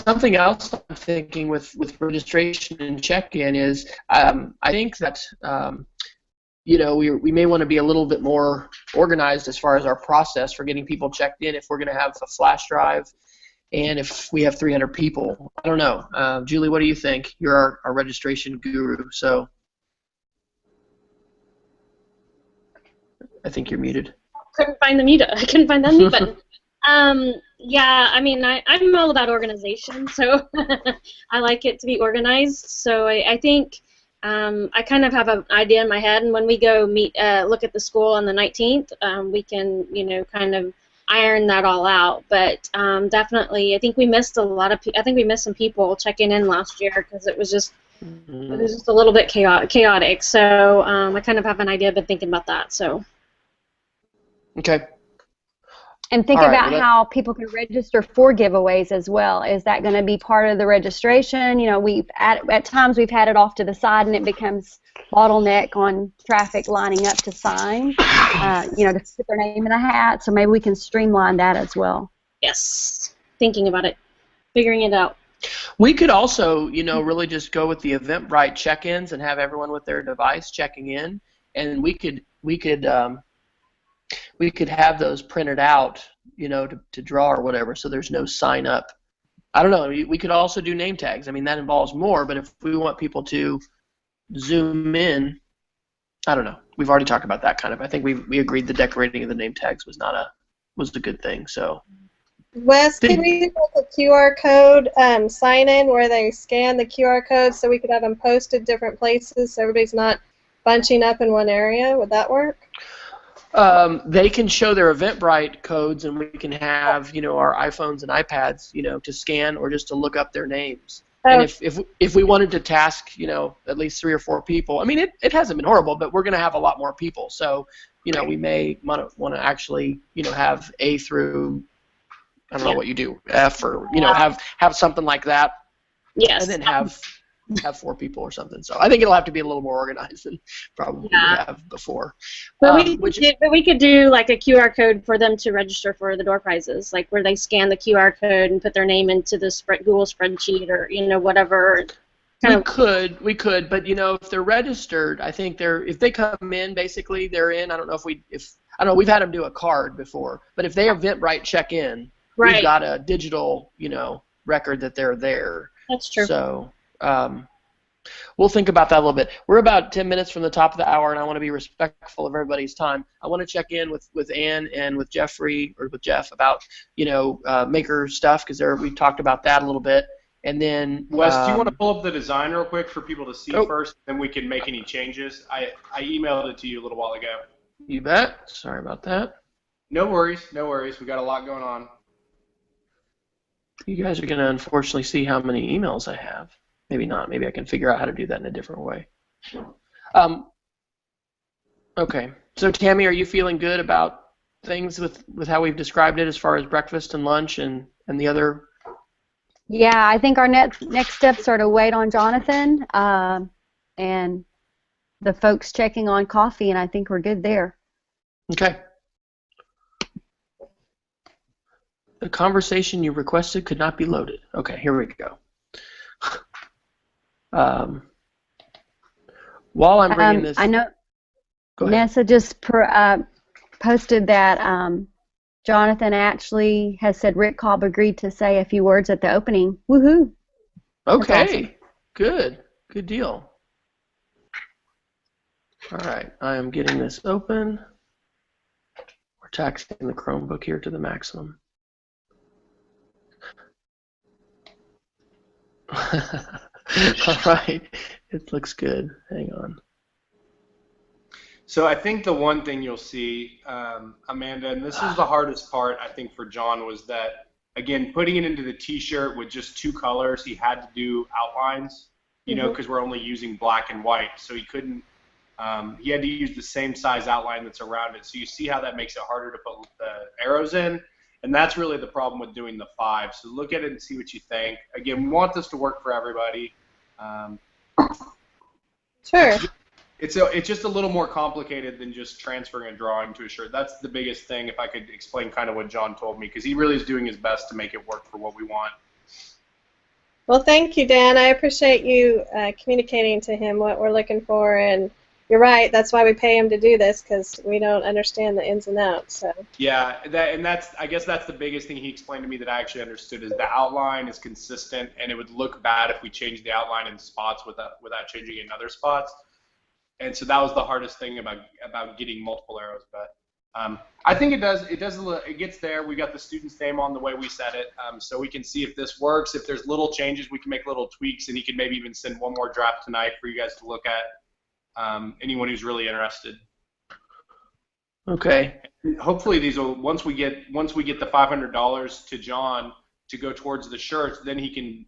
Something else I'm thinking with registration and check-in is I think that we may want to be a little bit more organized as far as our process for getting people checked in if we're going to have a flash drive and if we have 300 people. I don't know. Julie, what do you think? You're our registration guru, so I think you're muted. Couldn't find the mute. I couldn't find that mute button. Yeah, I mean, I'm all about organization, so I like it to be organized. So I think I kind of have an idea in my head, and when we go look at the school on the 19th, we can, kind of iron that all out. But definitely, I think we missed some people checking in last year because it was just a little bit chaotic. So I kind of have an idea, but thinking about that. So. Okay. And think about how people can register for giveaways as well. Is that going to be part of the registration? At times we've had it off to the side and it becomes bottleneck on traffic lining up to sign, to put their name in a hat. So maybe we can streamline that as well. Yes, thinking about it, figuring it out. We could also, really just go with the Eventbrite check-ins and have everyone with their device checking in, and we could have those printed out, to draw or whatever, so there's no sign up. I don't know. We could also do name tags. I mean, that involves more, but if we want people to zoom in, I don't know. We've already talked about that kind of. I think we agreed the decorating of the name tags was a good thing. So. Wes, can we do a QR code sign-in where they scan the QR code so we could have them posted different places so everybody's not bunching up in one area? Would that work? They can show their Eventbrite codes, and we can have, our iPhones and iPads, to scan or just to look up their names. Oh. And if we wanted to task, at least 3 or 4 people, I mean, it hasn't been horrible, but we're going to have a lot more people. So, we may want to actually, have A through, I don't know what you do, F, or, have something like that. Yes. And then have 4 people or something. So I think it'll have to be a little more organized than probably we have before. But we could do like a QR code for them to register for the door prizes, like where they scan the QR code and put their name into the Google spreadsheet or whatever. We could, but if they're registered, I think if they come in, basically they're in. I don't know we've had them do a card before, but if they Eventbrite check in, we've got a digital record that they're there. That's true. So. We'll think about that a little bit. We're about 10 minutes from the top of the hour, and I want to be respectful of everybody's time. I want to check in with Ann and with Jeff about maker stuff, because we talked about that a little bit. And then Wes, do you want to pull up the design real quick for people to see first, and then we can make any changes? I emailed it to you a little while ago. You bet. Sorry about that. No worries. We got a lot going on. You guys are going to unfortunately see how many emails I have. Maybe not. Maybe I can figure out how to do that in a different way. Okay. So Tammy, are you feeling good about things with how we've described it as far as breakfast and lunch and the other? Yeah, I think our next steps are to wait on Jonathan and the folks checking on coffee, and I think we're good there. Okay. The conversation you requested could not be loaded. Okay, here we go. While I'm bringing this, I know go ahead. Vanessa just posted that Jonathan actually has said Rick Cobb agreed to say a few words at the opening. Woohoo! Okay, awesome. good deal. All right, I am getting this open. We're taxing the Chromebook here to the maximum. All right, it looks good. Hang on. So I think the one thing you'll see, Amanda, and this is the hardest part, I think, for John, was that, again, putting it into the T-shirt with just 2 colors, he had to do outlines, you know, because we're only using black and white. So he couldn't, he had to use the same size outline that's around it. So you see how that makes it harder to put the arrows in. And that's really the problem with doing the 5. So look at it and see what you think. Again, we want this to work for everybody. Sure. It's just a little more complicated than just transferring a drawing to a shirt. That's the biggest thing, if I could explain kind of what John told me, because he really is doing his best to make it work for what we want. Well, thank you, Dan. I appreciate you communicating to him what we're looking for, and you're right. That's why we pay him to do this, because we don't understand the ins and outs. So. Yeah, I guess that's the biggest thing he explained to me that I actually understood is the outline is consistent, and it would look bad if we changed the outline in spots without changing it in other spots. And so that was the hardest thing about getting multiple arrows. But I think it gets there. We got the student's name on the way we set it, so we can see if this works. If there's little changes, we can make little tweaks, and he can maybe even send one more draft tonight for you guys to look at. Anyone who's really interested. Okay. Hopefully these will once we get the $500 to John to go towards the shirts, then he can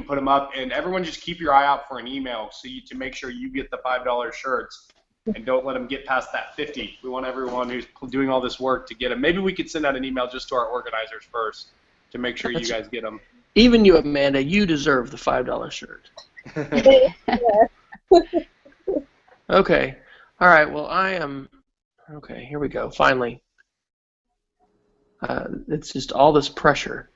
put them up, and everyone just keep your eye out for an email to make sure you get the $5 shirts, and don't let them get past that 50. We want everyone who's doing all this work to get them. Maybe we could send out an email just to our organizers first to make sure you guys get them. Even you, Amanda, you deserve the $5 shirt. Okay. All right. Well, I am. Okay. Here we go. Finally. It's just all this pressure.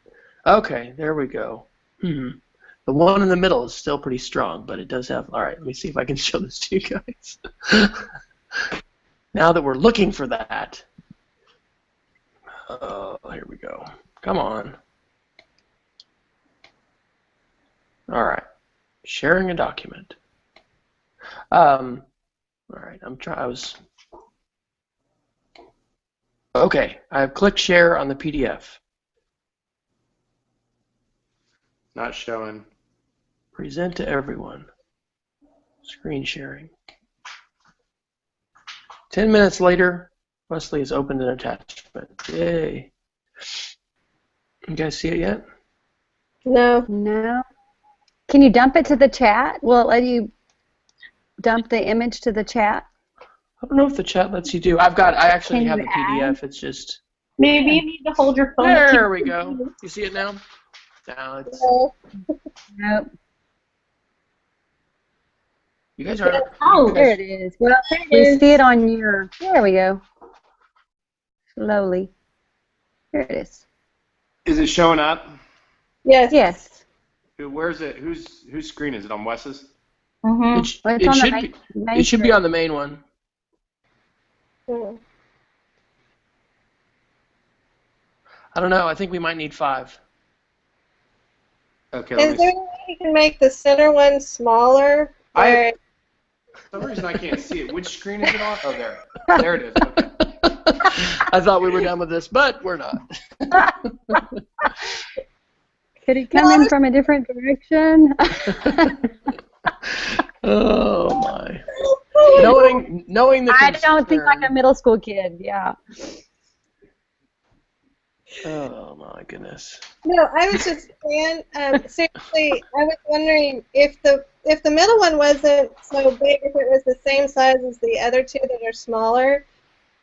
Okay. There we go. The one in the middle is still pretty strong, but it does have. All right. Let me see if I can show this to you guys. Now that we're looking for that. Oh, here we go. Come on. All right. Sharing a document. All right, okay, I've clicked share on the PDF. Not showing. Present to everyone. Screen sharing. 10 minutes later, Wesley has opened an attachment. Yay. You guys see it yet? No. No. Can you dump it to the chat? Will it let you dump the image to the chat? I don't know if the chat lets you do. I actually have the PDF. It's just. Maybe you need to hold your phone. There we go. You see it now? Now it's. Nope. You guys are. Oh, there it is. Well, we see it on your. There we go. Slowly. There it is. Is it showing up? Yes. Yes. Where's it? Whose screen is it on? Wes's? It should be on the main one. I don't know. I think we might need 5. Okay. Is there any way you can make the center one smaller? For some reason I can't see it. Which screen is it on? Oh, there. There it is. Okay. I thought we were done with this, but we're not. Could it come in from a different direction? Oh my! Knowing the. I don't think like a middle school kid. Yeah. Oh my goodness. No, I was just saying, seriously, I was wondering if the middle one wasn't so big, if it was the same size as the other two that are smaller,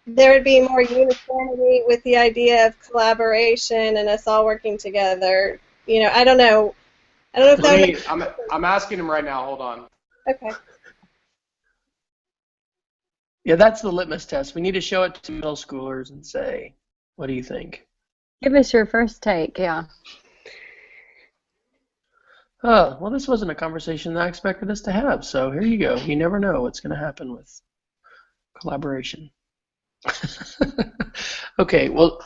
there would be more uniformity with the idea of collaboration and us all working together. You know, I don't know. I don't know if that makes sense. I'm asking him right now. Hold on. Okay. Yeah, that's the litmus test. We need to show it to middle schoolers and say, what do you think? Give us your first take, yeah. Oh, well, this wasn't a conversation that I expected us to have, so here you go. You never know what's going to happen with collaboration. Okay, well,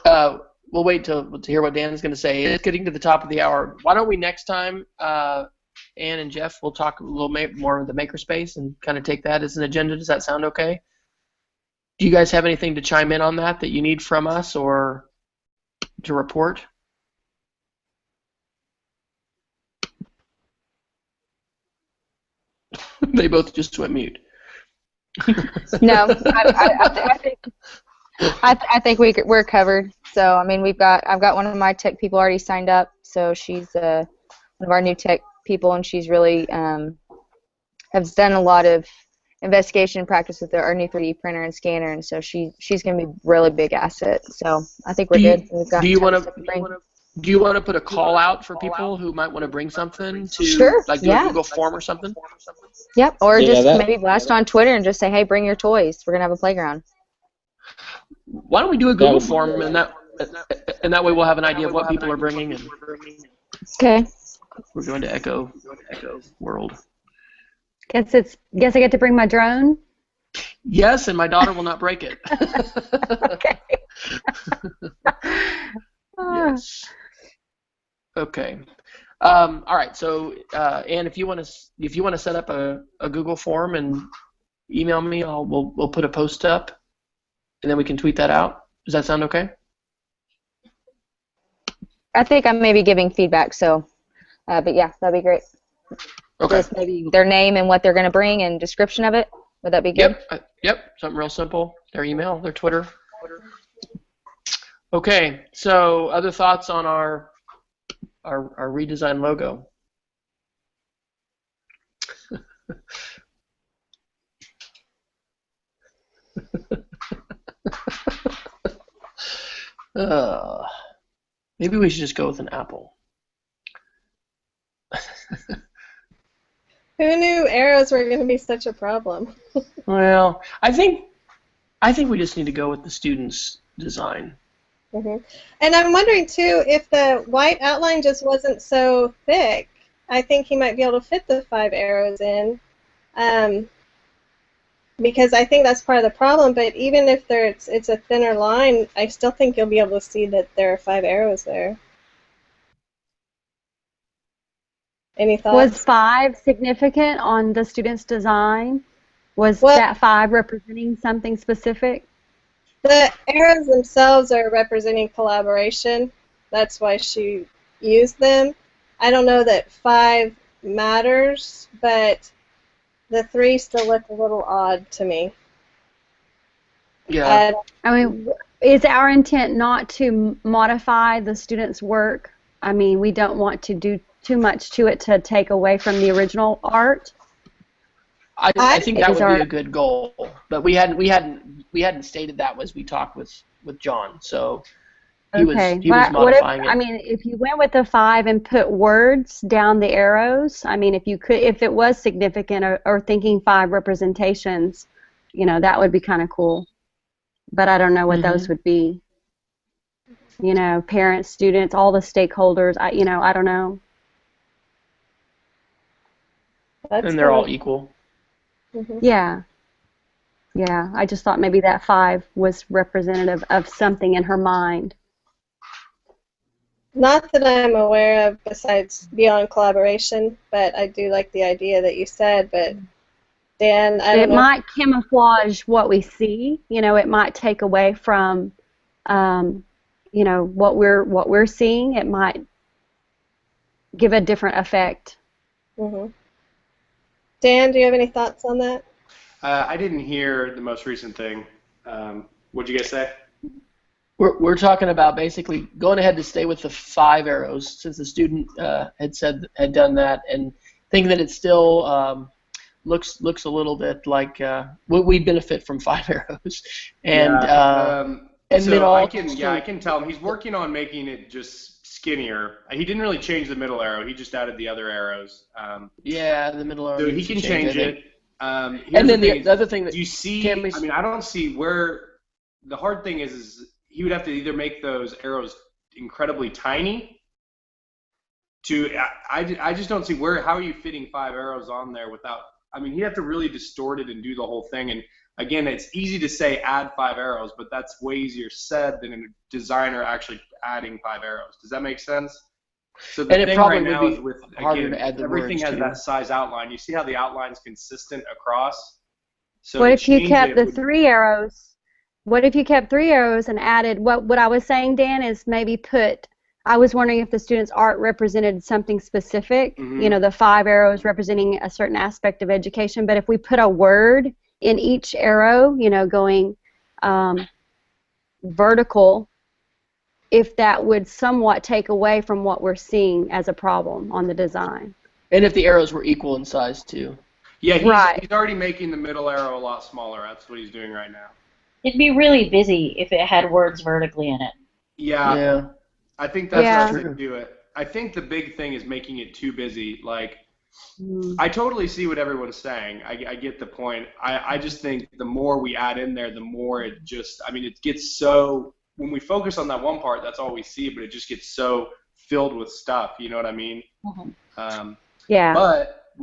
we'll wait to hear what Dan's going to say. It's getting to the top of the hour. Why don't we next time, Ann and Jeff, we'll talk a little more of the makerspace and kind of take that as an agenda. Does that sound okay? Do you guys have anything to chime in on that you need from us or to report? They both just went mute. No, I think we're covered. So I mean, I've got one of my tech people already signed up. So she's one of our new tech people, and she's really has done a lot of investigation and practice with our new 3D printer and scanner, and so she's going to be a really big asset. So I think we're good. Do you want to put a call out for people who might want to bring something to, sure, like do a Google form or something? Yep, or just maybe blast on Twitter and just say, hey, bring your toys. We're going to have a playground. Why don't we do a Google form, and that way we'll have an idea of what people are bringing. And okay. We're going to Echo World. Guess I get to bring my drone? Yes, and my daughter will not break it. Okay. Yes. Okay. All right. So, Ann, if you want to set up a Google form and email me, we'll put a post up, and then we can tweet that out. Does that sound okay? I think I'm maybe giving feedback. So, but yeah, that'd be great. Okay. Just maybe their name and what they're going to bring and description of it. Would that be good? Yep. Something real simple. Their email, their Twitter. Okay. So, other thoughts on our redesigned logo? Maybe we should just go with an apple. Who knew arrows were going to be such a problem? Well, I think we just need to go with the students' design. Mm-hmm. And I'm wondering too if the white outline just wasn't so thick. I think he might be able to fit the 5 arrows in, because I think that's part of the problem. But even if it's a thinner line, I still think you'll be able to see that there are 5 arrows there. Any thoughts? Was 5 significant on the student's design? Was that 5 representing something specific? The arrows themselves are representing collaboration. That's why she used them. I don't know that 5 matters, but the 3 still look a little odd to me. Yeah. I mean, is our intent not to modify the student's work? I mean, we don't want to do too much to it to take away from the original art. I think that would be a good goal, but we hadn't stated that as we talked with John. So he was modifying it. I mean, if you went with the 5 and put words down the arrows, I mean, if it was significant or thinking 5 representations, you know, that would be kind of cool. But I don't know what those would be. You know, parents, students, all the stakeholders. I don't know. And they're all equal. Mm-hmm. Yeah. Yeah, I just thought maybe that 5 was representative of something in her mind. Not that I'm aware of besides beyond collaboration, but I do like the idea that you said. But Dan, I don't know. It might camouflage what we see. You know, it might take away from, you know, what we're seeing. It might give a different effect. Mm-hmm. Dan, do you have any thoughts on that? I didn't hear the most recent thing. What'd you guys say? We're talking about basically going ahead to stay with the 5 arrows since the student had done that, and thinking that it still looks a little bit like we benefit from 5 arrows, and so then I can tell him he's working on making it just skinnier. He didn't really change the middle arrow; he just added the other arrows. The middle arrow. So he can change it. And then the other thing that do you see? I mean, I don't see where the hard thing is he would have to either make those arrows incredibly tiny. I just don't see how are you fitting 5 arrows on there without. I mean, he'd have to really distort it and do the whole thing. And again, it's easy to say add 5 arrows, but that's way easier said than a designer actually adding 5 arrows. Does that make sense? So the thing right now is with everything has that size outline. You see how the outline's consistent across? So what if you kept the 3 arrows? What if you kept 3 arrows and added what I was saying, Dan, is maybe I was wondering if the student's art represented something specific, you know, the 5 arrows representing a certain aspect of education, but if we put a word in each arrow, you know, going vertical, if that would somewhat take away from what we're seeing as a problem on the design. And if the arrows were equal in size too. Yeah, he's already making the middle arrow a lot smaller. That's what he's doing right now. It'd be really busy if it had words vertically in it. Yeah. I think that's how to do it. I think the big thing is making it too busy. Like, I totally see what everyone's saying. I get the point. I just think the more we add in there, the more it gets so, when we focus on that one part, that's all we see, but it just gets so filled with stuff. You know what I mean? Mm-hmm. But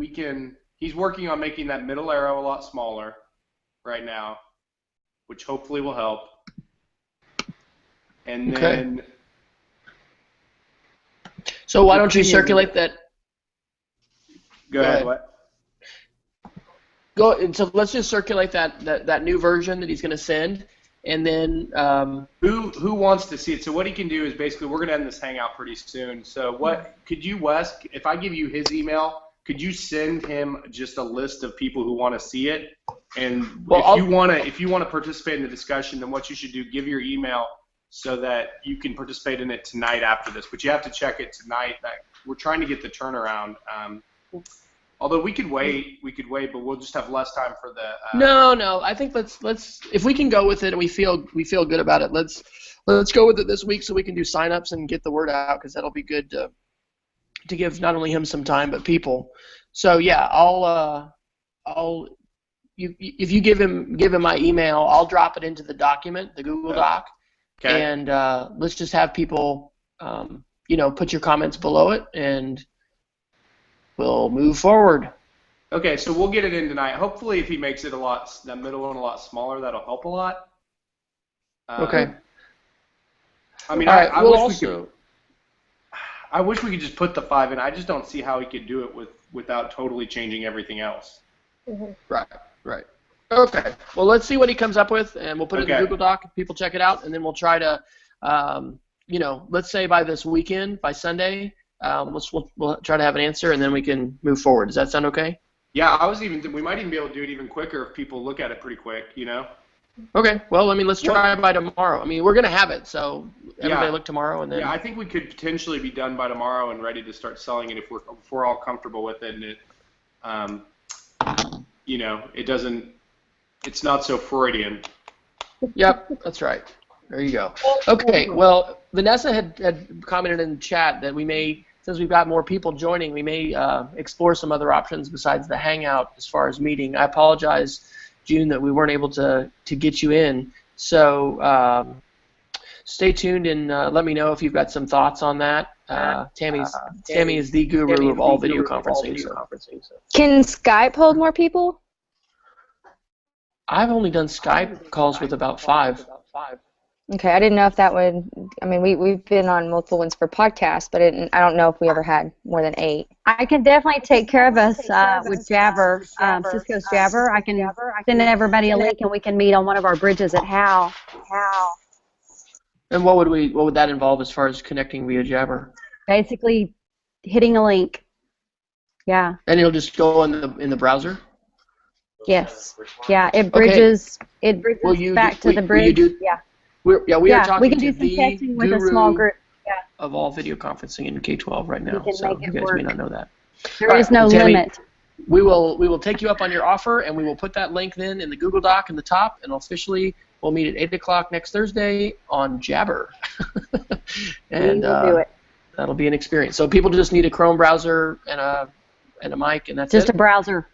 he's working on making that middle arrow a lot smaller right now, which hopefully will help. And then... So why don't you circulate that? Go ahead. What? So let's just circulate that new version that he's going to send, and then who wants to see it? So what he can do is basically we're going to end this hangout pretty soon. So could you, Wes, if I give you his email, could you send him just a list of people who want to see it? And if you want to participate in the discussion, then what you should do, give your email so that you can participate in it tonight after this. But you have to check it tonight. We're trying to get the turnaround. Although we could wait, but we'll just have less time for the. No. I think let's if we can go with it and we feel good about it, let's go with it this week so we can do signups and get the word out, because that'll be good to give not only him some time but people. So yeah, if you give him my email, I'll drop it into the document, the Google Doc. Okay. And let's just have people, put your comments below it, and we'll move forward. Okay, so we'll get it in tonight. Hopefully, if he makes it that middle one a lot smaller, that'll help a lot. Okay. I mean, right, I wish we could just put the 5 in. I just don't see how he could do it without totally changing everything else. Mm-hmm. Right. Okay. Well, let's see what he comes up with, and we'll put it in the Google Doc. People check it out, and then we'll try to, let's say by this weekend, by Sunday, we'll try to have an answer, and then we can move forward. Does that sound okay? Yeah, we might even be able to do it even quicker if people look at it pretty quick, Okay. Well, let's try by tomorrow. We're going to have it, so everybody look tomorrow, and then. Yeah, I think we could potentially be done by tomorrow and ready to start selling it if we're all comfortable with it, and it doesn't. It's not so Freudian. Yep, that's right. There you go. Okay, well, Vanessa had commented in the chat that we may, since we've got more people joining, we may explore some other options besides the Hangout as far as meeting. I apologize, June, that we weren't able to get you in. So stay tuned and let me know if you've got some thoughts on that. Tammy is the guru of all video conferencing. Can Skype hold more people? I've only done Skype calls with about 5. Okay, I didn't know if that would. We've been on multiple ones for podcasts, but I don't know if we ever had more than 8. I can definitely take care of us with Jabber, Cisco's Jabber. I can send everybody a link, and we can meet on one of our bridges at Hal. And what would that involve as far as connecting via Jabber? Basically, hitting a link. Yeah. And it'll just go in the browser. Yes. Yeah. It bridges. Okay. It bridges back to the bridge. we are talking we can to do some the testing with a guru small group. Yeah, of all video conferencing in K-12 right now. we can So make you it guys work. may not know that. There is no Tammy, limit. We will take you up on your offer, and we will put that link then in the Google Doc in the top, and officially we'll meet at 8 o'clock next Thursday on Jabber. And we will do it. that'll be an experience. So people just need a Chrome browser and a mic, and that's Just it? a browser.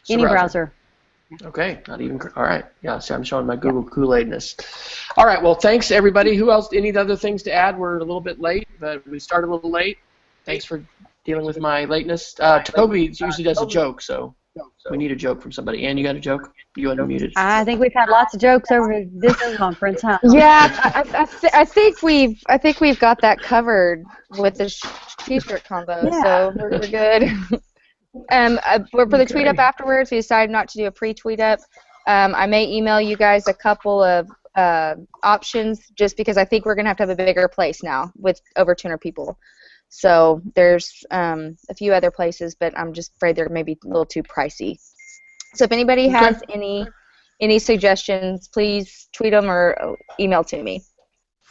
Any browser. Okay, not even, all right. Yeah, so I'm showing my Google Kool-Aidness. All right, well, thanks, everybody. Who else, any other things to add? We're a little bit late, but we started a little late. Thanks for dealing with my lateness. Toby usually does a joke, so we need a joke from somebody. Ann, you got a joke? You unmuted. I think we've had lots of jokes over this conference, huh? Yeah, I think we've got that covered with the t-shirt combo, so we're good. For the tweet up afterwards, we decided not to do a pre-tweet up. I may email you guys a couple of options, just because I think we're gonna have to have a bigger place now with over 200 people. So there's a few other places, but I'm just afraid they're maybe a little too pricey. So if anybody has any suggestions, please tweet them or email to me.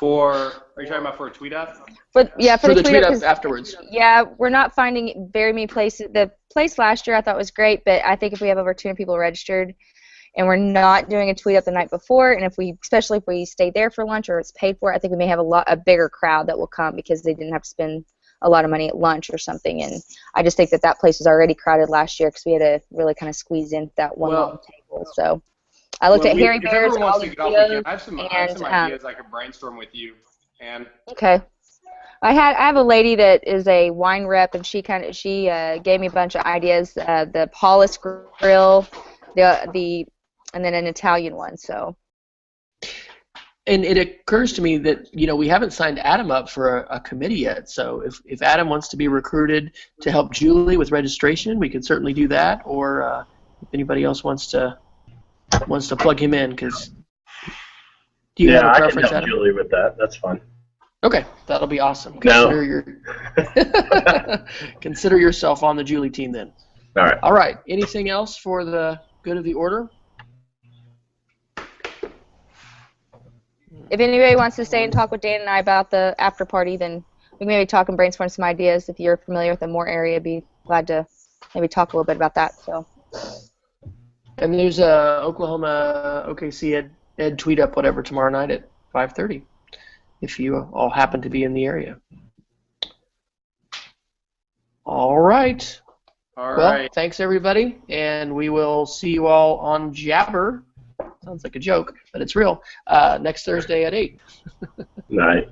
Are you talking about for a tweet up? For the tweet up afterwards. Yeah, we're not finding very many places. The place last year I thought was great, but I think if we have over 200 people registered and we're not doing a tweet up the night before, and especially if we stay there for lunch or it's paid for, I think we may have a bigger crowd that will come because they didn't have to spend a lot of money at lunch or something. And I just think that place was already crowded last year because we had to really kind of squeeze in that one long table. So I looked at Harry Bear's and all the videos. I have some ideas I could brainstorm with you, Ann. Okay. I have a lady that is a wine rep, and she gave me a bunch of ideas. The Paulus grill, and then an Italian one. So. And it occurs to me that we haven't signed Adam up for a committee yet. So if Adam wants to be recruited to help Julie with registration, we can certainly do that. Or if anybody else wants to plug him in, because do you have a preference, I can help Adam? Julie with that. That's fine. Okay, that'll be awesome. Consider yourself on the Julie team then. All right. All right. Anything else for the good of the order? If anybody wants to stay and talk with Dan and I about the after party, then we can maybe talk and brainstorm some ideas. If you're familiar with the Moore area, I'd be glad to maybe talk a little bit about that. So. And there's a Oklahoma OKC Ed tweet up whatever tomorrow night at 5:30, if you all happen to be in the area. All right. Well, thanks everybody, and we will see you all on Jabber. Sounds like a joke, but it's real. Next Thursday at 8. Night.